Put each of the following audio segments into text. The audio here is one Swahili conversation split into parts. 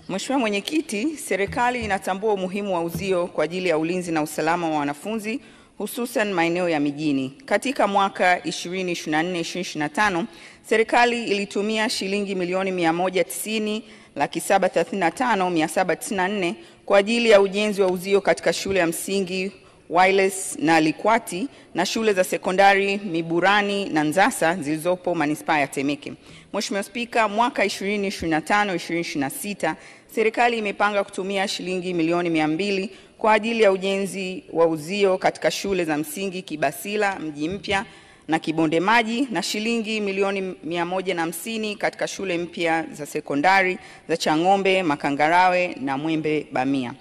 Mheshimiwa Mwenyekiti, serikali inatambua umuhimu wa uzio kwa ajili ya ulinzi na usalama wa wanafunzi hususan maeneo ya mijini. Katika mwaka 2024-2025, serikali ilitumia shilingi milioni 190,735,794 kwa ajili ya ujenzi wa uzio katika shule ya msingi Wireless na Likwati na shule za sekondari Miburani na Nzasa zilizopo manispaa ya Temeke. Mheshimiwa Spika, mwaka 2025-2026 serikali imepanga kutumia shilingi milioni 200 kwa ajili ya ujenzi wa uzio katika shule za msingi Kibasila, Mji Mpya na Kibonde Maji na shilingi milioni 150 katika shule mpya za sekondari za Chang'ombe, Makangarawe na Mwembe Bamia.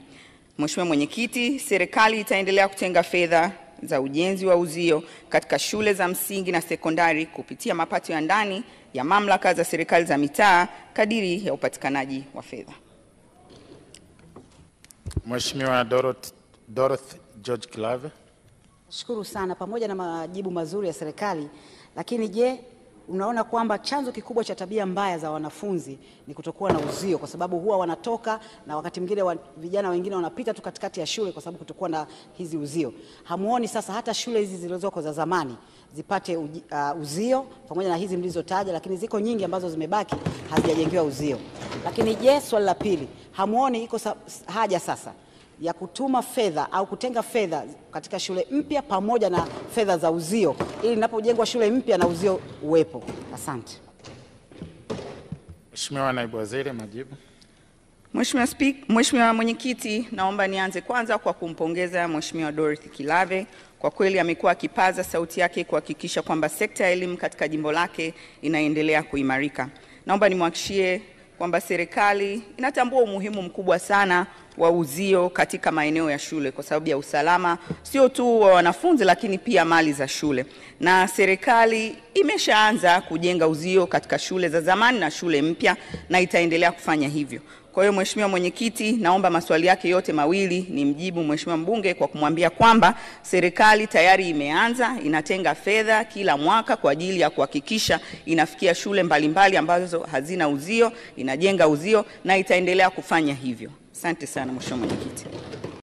Mheshimiwa Mwenyekiti, serikali itaendelea kutenga fedha za ujenzi wa uzio katika shule za msingi na sekondari kupitia mapato ya ndani ya mamlaka za serikali za mitaa kadiri ya upatikanaji wa fedha. Mheshimiwa Dorothy George Kilave. Shukuru sana, pamoja na majibu mazuri ya serikali, lakini je, unaona kwamba chanzo kikubwa cha tabia mbaya za wanafunzi ni kutokuwa na uzio, kwa sababu huwa wanatoka na wakati mwingine vijana wengine wanapita tu katikati ya shule kwa sababu kutokuwa na hizi uzio. Hamuoni sasa hata shule hizi zilizoko za zamani zipate uzio pamoja na hizi mlizotaja, lakini ziko nyingi ambazo zimebaki hazijajengewa uzio. Lakini je, swali la pili, hamuoni iko haja sasa ya kutuma fedha au kutenga fedha katika shule mpya pamoja na fedha za uzio ili ninapojengwa shule mpya na uzio uwepo? Asante. Mheshimiwa Naibu Waziri, majibu. Mheshimiwa Mwenyekiti, naomba nianze kwanza kwa kumpongeza Mheshimiwa Dorothy Kilave. Kwa kweli amekuwa akipaza sauti yake kuhakikisha kwamba sekta ya elimu katika jimbo lake inaendelea kuimarika. Naomba nimhakikishie kwamba serikali inatambua umuhimu mkubwa sana wa uzio katika maeneo ya shule kwa sababu ya usalama sio tu wa wanafunzi lakini pia mali za shule. Na serikali imeshaanza kujenga uzio katika shule za zamani na shule mpya na itaendelea kufanya hivyo. Kwa hiyo Mheshimiwa Mwenyekiti, naomba maswali yake yote mawili ni mjibu Mheshimiwa mbunge kwa kumwambia kwamba serikali tayari imeanza, inatenga fedha kila mwaka kwa ajili ya kuhakikisha inafikia shule mbalimbali ambazo hazina uzio, inajenga uzio na itaendelea kufanya hivyo. Asante sana Mheshimiwa Mwenyekiti.